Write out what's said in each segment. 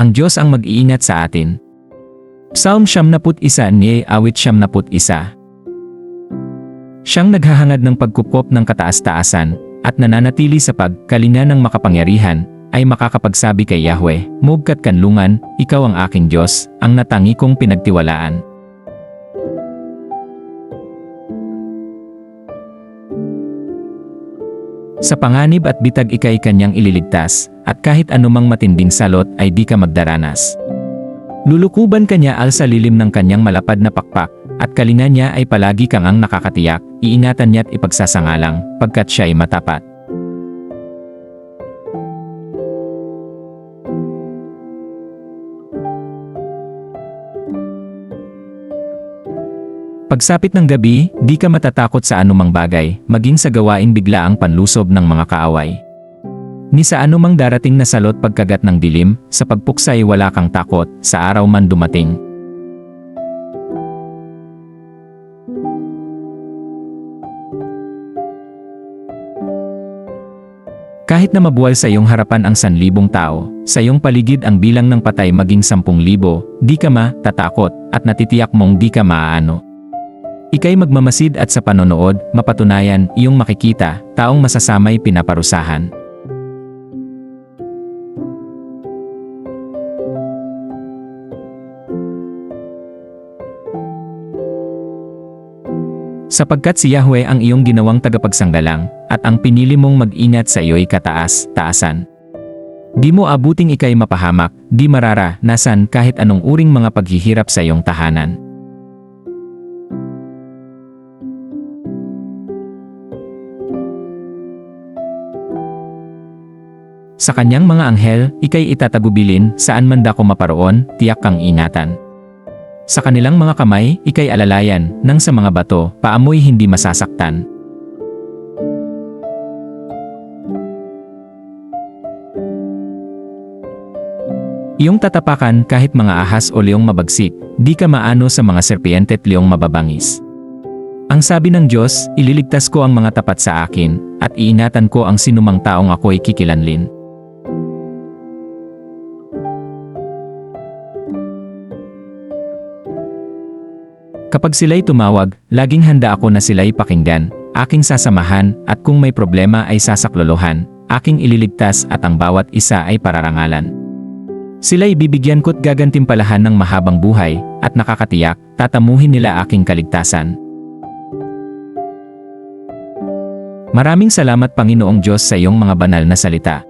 Ang Diyos ang mag-iingat sa atin. Psalm 91 ni awit 91. Siyang naghahangad ng pagkupkop ng kataas-taasan at nananatili sa pagkalinga ng makapangyarihan ay makakapagsabi kay Yahweh, "Mugkat kanlungan, ikaw ang aking Diyos, ang natangi kong pinagtiwalaan." Sa panganib at bitag ika'y kanyang ililigtas, at kahit anumang matinding salot ay di ka magdaranas. Lulukuban kanya sa lilim ng kanyang malapad na pakpak, at kalinga niya ay palagi kang ang nakakatiyak, iingatan niya't ipagsasangalang, pagkat siya ay matapat. Pagsapit ng gabi, di ka matatakot sa anumang bagay, maging sa gawain biglaang panlusob ng mga kaaway. Ni sa anumang darating na salot pagkagat ng dilim, sa pagpuksay wala kang takot, sa araw man dumating. Kahit na mabuwal sa iyong harapan ang 1,000 tao, sa iyong paligid ang bilang ng patay maging 10,000, di ka matatakot, at natitiyak mong di ka maaano. Ika'y magmamasid at sa panonood, mapatunayan, iyong makikita, taong masasamay pinaparusahan. Sapagkat si Yahweh ang iyong ginawang tagapagsanggalang, at ang pinili mong mag-ingat sa iyo'y kataas-taasan. Di mo abuting ika'y mapahamak, di mararanasan kahit anong uring mga paghihirap sa iyong tahanan. Sa kanyang mga anghel, ika'y itatagubilin, saan man dako maparoon, tiyak kang ingatan. Sa kanilang mga kamay, ika'y alalayan, nang sa mga bato, paamoy hindi masasaktan. Iyong tatapakan kahit mga ahas o leong mabagsik, di ka maano sa mga serpiente at leong mababangis. Ang sabi ng Diyos, ililigtas ko ang mga tapat sa akin, at iingatan ko ang sinumang taong ako'y kikilanlin. Kapag sila'y tumawag, laging handa ako na sila'y pakinggan, aking sasamahan, at kung may problema ay sasaklolohan, aking ililigtas at ang bawat isa ay pararangalan. Sila'y bibigyan ko't gagantimpalahan ng mahabang buhay, at nakakatiyak, tatamuhin nila aking kaligtasan. Maraming salamat Panginoong Diyos sa iyong mga banal na salita.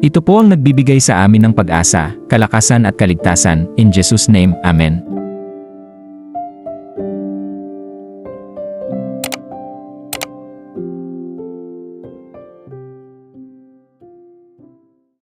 Ito po ang nagbibigay sa amin ng pag-asa, kalakasan at kaligtasan, in Jesus' name, Amen.